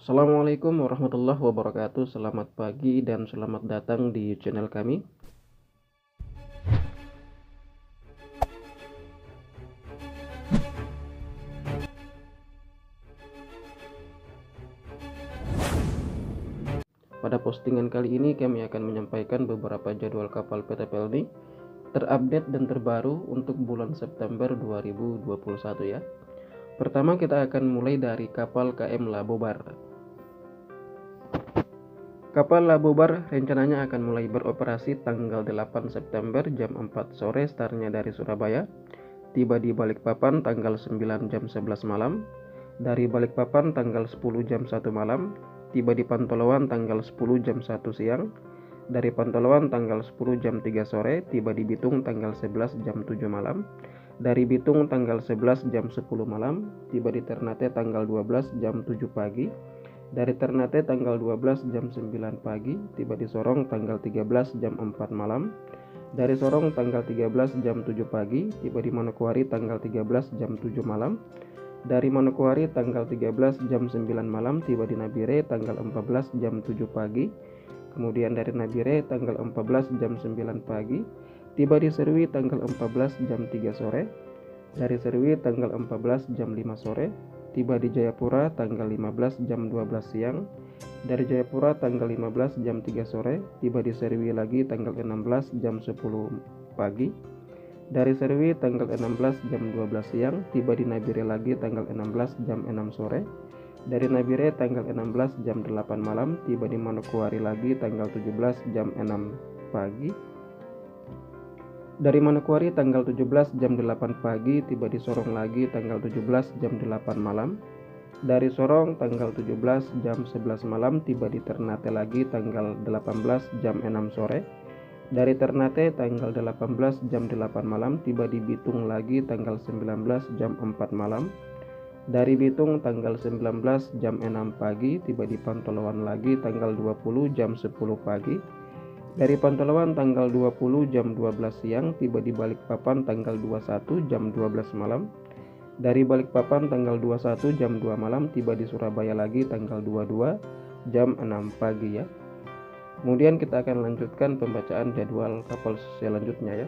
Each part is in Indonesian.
Assalamualaikum warahmatullahi wabarakatuh. Selamat pagi dan selamat datang di channel kami. Pada postingan kali ini kami akan menyampaikan beberapa jadwal kapal PT Pelni terupdate dan terbaru untuk bulan September 2021 ya. Pertama kita akan mulai dari kapal KM Labobar. Kapal Labobar rencananya akan mulai beroperasi tanggal 8 September jam 4 sore startnya dari Surabaya. Tiba di Balikpapan tanggal 9 jam 11 malam. Dari Balikpapan tanggal 10 jam 1 malam. Tiba di Pantolowan tanggal 10 jam 1 siang. Dari Pantolowan tanggal 10 jam 3 sore. Tiba di Bitung tanggal 11 jam 7 malam. Dari Bitung tanggal 11 jam 10 malam. Tiba di Ternate tanggal 12 jam 7 pagi. Dari Ternate tanggal 12 jam 9 pagi. Tiba di Sorong tanggal 13 jam 4 malam. Dari Sorong tanggal 13 jam 7 pagi. Tiba di Manokwari tanggal 13 jam 7 malam. Dari Manokwari tanggal 13 jam 9 malam. Tiba di Nabire tanggal 14 jam 7 pagi. Kemudian dari Nabire tanggal 14 jam 9 pagi. Tiba di Serwi tanggal 14 jam 3 sore. Dari Serwi tanggal 14 jam 5 sore. Tiba di Jayapura tanggal 15 jam 12 siang. Dari Jayapura tanggal 15 jam 3 sore. Tiba di Serwi lagi tanggal 16 jam 10 pagi. Dari Serwi tanggal 16 jam 12 siang. Tiba di Nabire lagi tanggal 16 jam 6 sore. Dari Nabire tanggal 16 jam 8 malam. Tiba di Manokwari lagi tanggal 17 jam 6 pagi. Dari Manokwari tanggal 17 jam 8 pagi. Tiba di Sorong lagi tanggal 17 jam 8 malam. Dari Sorong tanggal 17 jam 11 malam. Tiba di Ternate lagi tanggal 18 jam 6 sore. Dari Ternate tanggal 18 jam 8 malam. Tiba di Bitung lagi tanggal 19 jam 4 malam. Dari Bitung tanggal 19 jam 6 pagi. Tiba di Pantolowan lagi tanggal 20 jam 10 pagi. Dari Pantolowan tanggal 20 jam 12 siang. Tiba di Balikpapan tanggal 21 jam 12 malam. Dari Balikpapan tanggal 21 jam 2 malam. Tiba di Surabaya lagi tanggal 22 jam 6 pagi ya. Kemudian kita akan lanjutkan pembacaan jadwal kapal selanjutnya ya.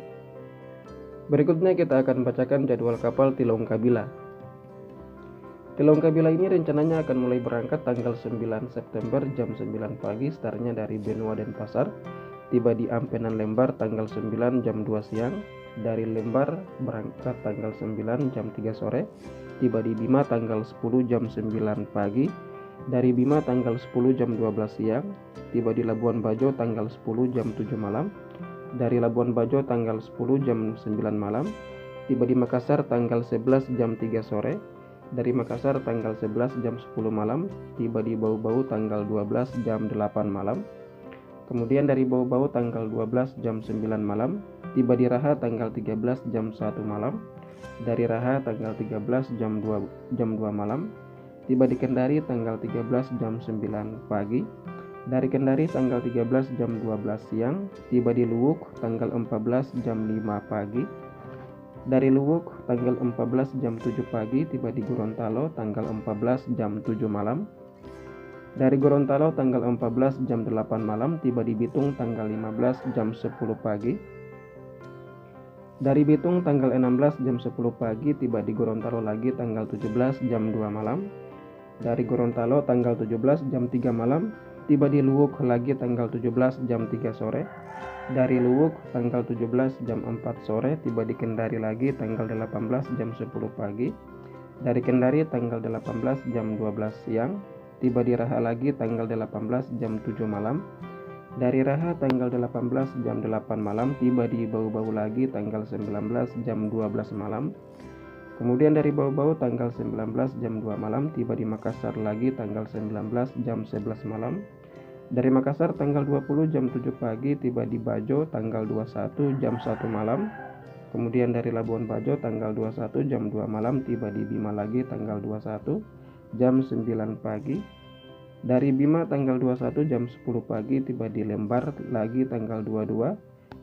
Berikutnya kita akan bacakan jadwal kapal Tilong Kabila. Tilong Kabila ini rencananya akan mulai berangkat tanggal 9 September jam 9 pagi startnya dari Benua Denpasar. Tiba di Ampenan Lembar tanggal 9 jam 2 siang. Dari Lembar berangkat tanggal 9 jam 3 sore. Tiba di Bima tanggal 10 jam 9 pagi. Dari Bima tanggal 10 jam 12 siang. Tiba di Labuan Bajo tanggal 10 jam 7 malam. Dari Labuan Bajo tanggal 10 jam 9 malam. Tiba di Makassar tanggal 11 jam 3 sore. Dari Makassar tanggal 11 jam 10 malam. Tiba di Bau-Bau tanggal 12 jam 8 malam. Kemudian dari Bau-Bau tanggal 12 jam 9 malam. Tiba di Raha tanggal 13 jam 1 malam. Dari Raha tanggal 13 jam 2 malam. Tiba di Kendari tanggal 13 jam 9 pagi. Dari Kendari tanggal 13 jam 12 siang. Tiba di Luwuk tanggal 14 jam 5 pagi. Dari Luwuk tanggal 14 jam 7 pagi. Tiba di Gorontalo tanggal 14 jam 7 malam. Dari Gorontalo tanggal 14 jam 8 malam. Tiba di Bitung tanggal 15 jam 10 pagi. Dari Bitung tanggal 16 jam 10 pagi. Tiba di Gorontalo lagi tanggal 17 jam 2 malam. Dari Gorontalo tanggal 17 jam 3 malam. Tiba di Luwuk lagi tanggal 17 jam 3 sore. Dari Luwuk tanggal 17 jam 4 sore. Tiba di Kendari lagi tanggal 18 jam 10 pagi. Dari Kendari tanggal 18 jam 12 siang. Tiba di Raha lagi tanggal 18 jam 7 malam. Dari Raha tanggal 18 jam 8 malam. Tiba di Bau-Bau lagi tanggal 19 jam 12 malam. Kemudian dari Bau-Bau tanggal 19 jam 2 malam. Tiba di Makassar lagi tanggal 19 jam 11 malam. Dari Makassar tanggal 20 jam 7 pagi. Tiba di Bajo tanggal 21 jam 1 malam. Kemudian dari Labuan Bajo tanggal 21 jam 2 malam. Tiba di Bima lagi tanggal 21 jam 9 pagi. Dari Bima tanggal 21 jam 10 pagi. Tiba di Lembar lagi tanggal 22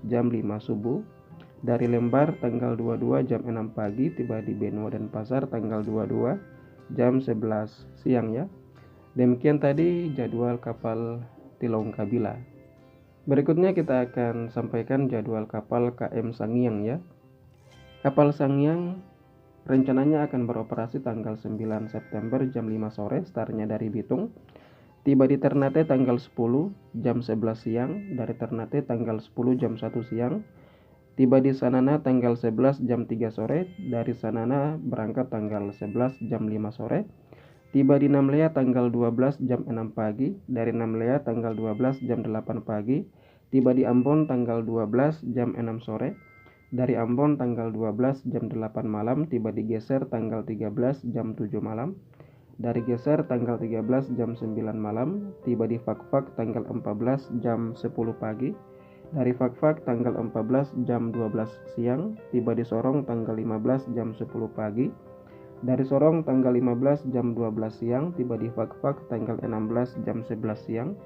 jam 5 subuh. Dari Lembar tanggal 22 jam 6 pagi. Tiba di Benua Denpasar tanggal 22 jam 11 siang ya. Demikian tadi jadwal kapal Tilong Kabila. Berikutnya kita akan sampaikan jadwal kapal KM Sangiang ya. Kapal Sangiang rencananya akan beroperasi tanggal 9 September jam 5 sore, startnya dari Bitung. Tiba di Ternate tanggal 10 jam 11 siang, dari Ternate tanggal 10 jam 1 siang. Tiba di Sanana tanggal 11 jam 3 sore, dari Sanana berangkat tanggal 11 jam 5 sore. Tiba di Namlea tanggal 12 jam 6 pagi, dari Namlea tanggal 12 jam 8 pagi. Tiba di Ambon tanggal 12 jam 6 sore. Dari Ambon tanggal 12 jam 8 malam, tiba di Geser tanggal 13 jam 7 malam. Dari Geser tanggal 13 jam 9 malam, tiba di Fakfak tanggal 14 jam 10 pagi. Dari Fakfak tanggal 14 jam 12 siang, tiba di Sorong tanggal 15 jam 10 pagi. Dari Sorong tanggal 15 jam 12 siang, tiba di Fakfak tanggal 16 jam 11 siang.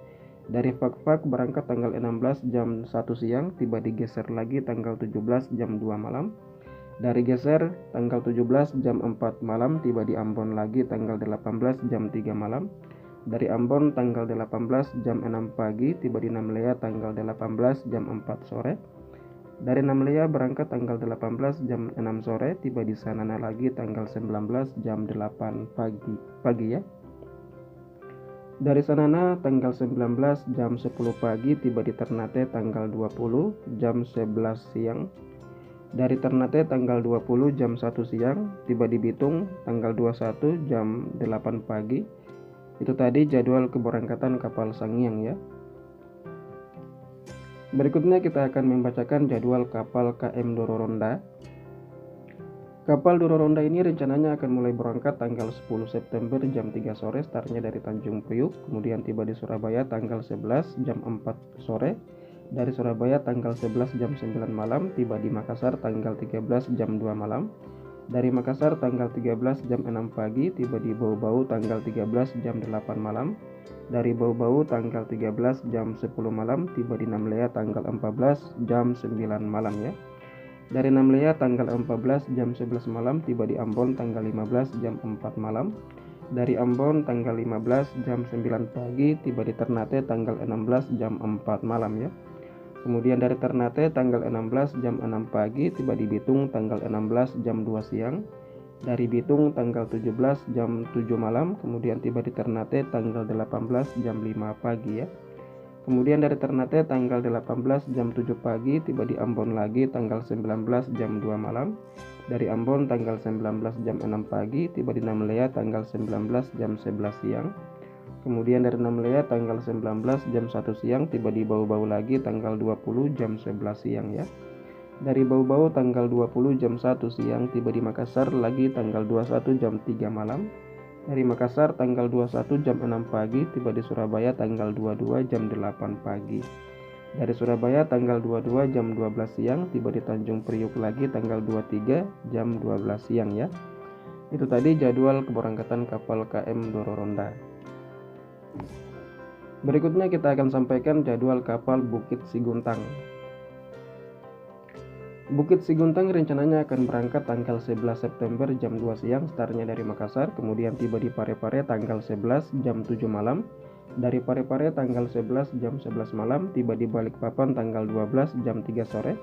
Dari Fakfak berangkat tanggal 16 jam 1 siang, tiba di Geser lagi tanggal 17 jam 2 malam. Dari Geser tanggal 17 jam 4 malam, tiba di Ambon lagi tanggal 18 jam 3 malam. Dari Ambon tanggal 18 jam 6 pagi, tiba di Namlea tanggal 18 jam 4 sore. Dari Namlea berangkat tanggal 18 jam 6 sore, tiba di Sanana lagi tanggal 19 jam 8 pagi ya. Dari Sanana tanggal 19 jam 10 pagi, tiba di Ternate tanggal 20 jam 11 siang. Dari Ternate tanggal 20 jam 1 siang, tiba di Bitung tanggal 21 jam 8 pagi. Itu tadi jadwal keberangkatan kapal Sangiang ya. Berikutnya kita akan membacakan jadwal kapal KM Dororonda. Kapal Dororonda ini rencananya akan mulai berangkat tanggal 10 September jam 3 sore, startnya dari Tanjung Priuk, kemudian tiba di Surabaya tanggal 11 jam 4 sore. Dari Surabaya tanggal 11 jam 9 malam, tiba di Makassar tanggal 13 jam 2 malam. Dari Makassar tanggal 13 jam 6 pagi, tiba di Bau-Bau tanggal 13 jam 8 malam. Dari Bau-Bau tanggal 13 jam 10 malam, tiba di Namlea tanggal 14 jam 9 malam ya. Dari Namlea tanggal 14 jam 11 malam, tiba di Ambon tanggal 15 jam 4 malam. Dari Ambon tanggal 15 jam 9 pagi, tiba di Ternate tanggal 16 jam 4 malam ya. Kemudian dari Ternate tanggal 16 jam 6 pagi, tiba di Bitung tanggal 16 jam 2 siang. Dari Bitung tanggal 17 jam 7 malam, kemudian tiba di Ternate tanggal 18 jam 5 pagi ya. Kemudian dari Ternate tanggal 18 jam 7 pagi, tiba di Ambon lagi tanggal 19 jam 2 malam. Dari Ambon tanggal 19 jam 6 pagi, tiba di Namlea tanggal 19 jam 11 siang. Kemudian dari Namlea tanggal 19 jam 1 siang, tiba di Bau-Bau lagi tanggal 20 jam 11 siang ya. Dari Bau-Bau tanggal 20 jam 1 siang, tiba di Makassar lagi tanggal 21 jam 3 malam. Dari Makassar tanggal 21 jam 6 pagi, tiba di Surabaya tanggal 22 jam 8 pagi. Dari Surabaya tanggal 22 jam 12 siang, tiba di Tanjung Priuk lagi tanggal 23 jam 12 siang ya. Itu tadi jadwal keberangkatan kapal KM Dororonda. Berikutnya kita akan sampaikan jadwal kapal Bukit Siguntang. Bukit Siguntang rencananya akan berangkat tanggal 11 September jam 2 siang, startnya dari Makassar, kemudian tiba di Parepare tanggal 11 jam 7 malam. Dari Parepare tanggal 11 jam 11 malam, tiba di Balikpapan tanggal 12 jam 3 sore.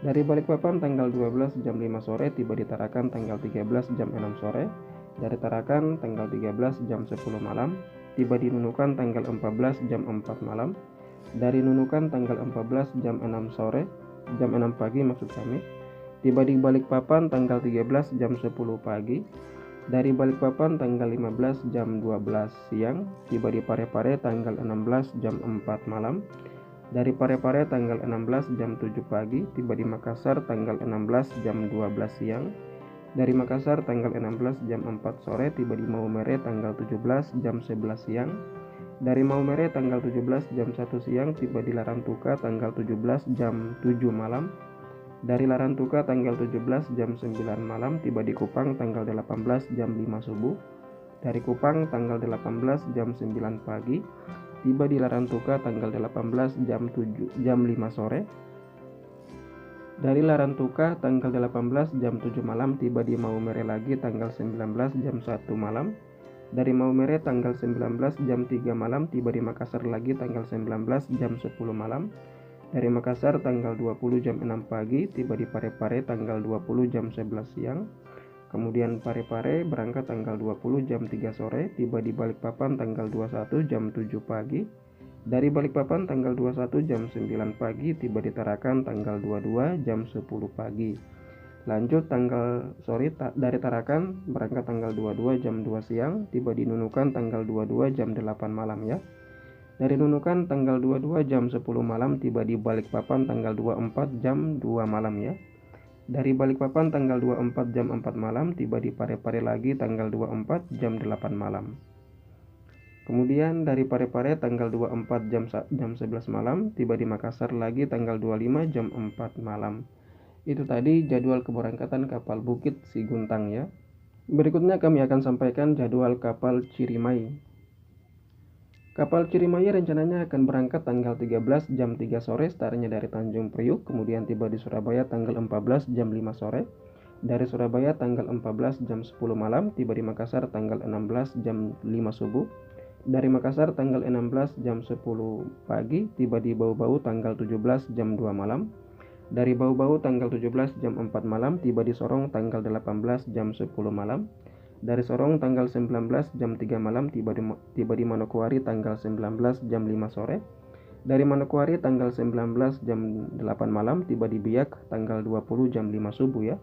Dari Balikpapan tanggal 12 jam 5 sore, tiba di Tarakan tanggal 13 jam 6 sore. Dari Tarakan tanggal 13 jam 10 malam, tiba di Nunukan tanggal 14 jam 4 malam. Dari Nunukan tanggal 14 jam 6 sore, jam 6 pagi maksud kami. Tiba di Balikpapan tanggal 13 jam 10 pagi. Dari Balikpapan tanggal 15 jam 12 siang. Tiba di Parepare tanggal 16 jam 4 malam. Dari Parepare tanggal 16 jam 7 pagi. Tiba di Makassar tanggal 16 jam 12 siang. Dari Makassar tanggal 16 jam 4 sore, tiba di Maumere tanggal 17 jam 11 siang. Dari Maumere tanggal 17 jam 1 siang, tiba di Larantuka tanggal 17 jam 7 malam. Dari Larantuka tanggal 17 jam 9 malam, tiba di Kupang tanggal 18 jam 5 subuh. Dari Kupang tanggal 18 jam 9 pagi, tiba di Larantuka tanggal 18 jam 5 sore. Dari Larantuka tanggal 18 jam 7 malam, tiba di Maumere lagi tanggal 19 jam 1 malam. Dari Maumere tanggal 19 jam 3 malam tiba di Makassar lagi tanggal 19 jam 10 malam. Dari Makassar tanggal 20 jam 6 pagi tiba di Parepare tanggal 20 jam 11 siang. Kemudian Parepare berangkat tanggal 20 jam 3 sore, tiba di Balikpapan tanggal 21 jam 7 pagi. Dari Balikpapan tanggal 21 jam 9 pagi, tiba di Tarakan tanggal 22 jam 10 pagi. Lanjut dari Tarakan berangkat tanggal 22 jam 2 siang, tiba di Nunukan tanggal 22 jam 8 malam ya. Dari Nunukan tanggal 22 jam 10 malam, tiba di Balikpapan tanggal 24 jam 2 malam ya. Dari Balikpapan tanggal 24 jam 4 malam, tiba di Parepare lagi tanggal 24 jam 8 malam. Kemudian dari Parepare tanggal 24 jam 11 malam, tiba di Makassar lagi tanggal 25 jam 4 malam. Itu tadi jadwal keberangkatan kapal Bukit Siguntang ya. Berikutnya kami akan sampaikan jadwal kapal Cirimai. Kapal Cirimai rencananya akan berangkat tanggal 13 jam 3 sore startnya dari Tanjung Priuk, kemudian tiba di Surabaya tanggal 14 jam 5 sore. Dari Surabaya tanggal 14 jam 10 malam, tiba di Makassar tanggal 16 jam 5 subuh. Dari Makassar tanggal 16 jam 10 pagi, tiba di Bau-Bau tanggal 17 jam 2 malam. Dari Bau-Bau tanggal 17 jam 4 malam, tiba di Sorong tanggal 18 jam 10 malam. Dari Sorong tanggal 19 jam 3 malam, tiba di Manokwari tanggal 19 jam 5 sore. Dari Manokwari tanggal 19 jam 8 malam, tiba di Biak tanggal 20 jam 5 subuh ya.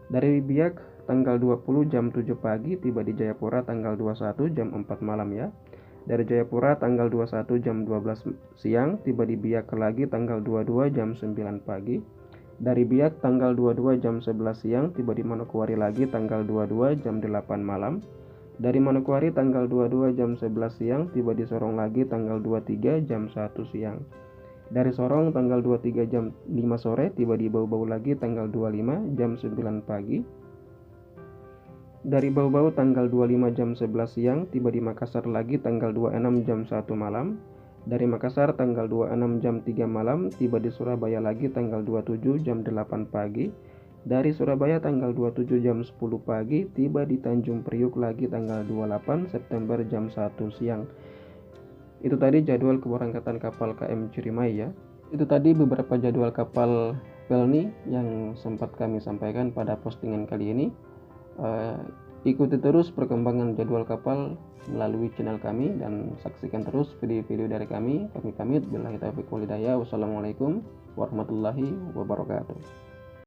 Dari Biak tanggal 20 jam 7 pagi, tiba di Jayapura tanggal 21 jam 4 malam ya. Dari Jayapura tanggal 21 jam 12 siang, tiba di Biak lagi tanggal 22 jam 9 pagi. Dari Biak tanggal 22 jam 11 siang, tiba di Manokwari lagi tanggal 22 jam 8 malam. Dari Manokwari tanggal 22 jam 11 siang, tiba di Sorong lagi tanggal 23 jam 1 siang. Dari Sorong tanggal 23 jam 5 sore, tiba di Bau-Bau lagi tanggal 25 jam 9 pagi. Dari Bau-Bau tanggal 25 jam 11 siang, tiba di Makassar lagi tanggal 26 jam 1 malam. Dari Makassar tanggal 26 jam 3 malam, tiba di Surabaya lagi tanggal 27 jam 8 pagi. Dari Surabaya tanggal 27 jam 10 pagi, tiba di Tanjung Priuk lagi tanggal 28 September jam 1 siang. Itu tadi jadwal keberangkatan kapal KM Cirimai ya. Itu tadi beberapa jadwal kapal Pelni yang sempat kami sampaikan pada postingan kali ini. Ikuti terus perkembangan jadwal kapal melalui channel kami dan saksikan terus video-video dari kami. Kami pamit. Billahi taufiq wal hidayah. Wassalamualaikum warahmatullahi wabarakatuh.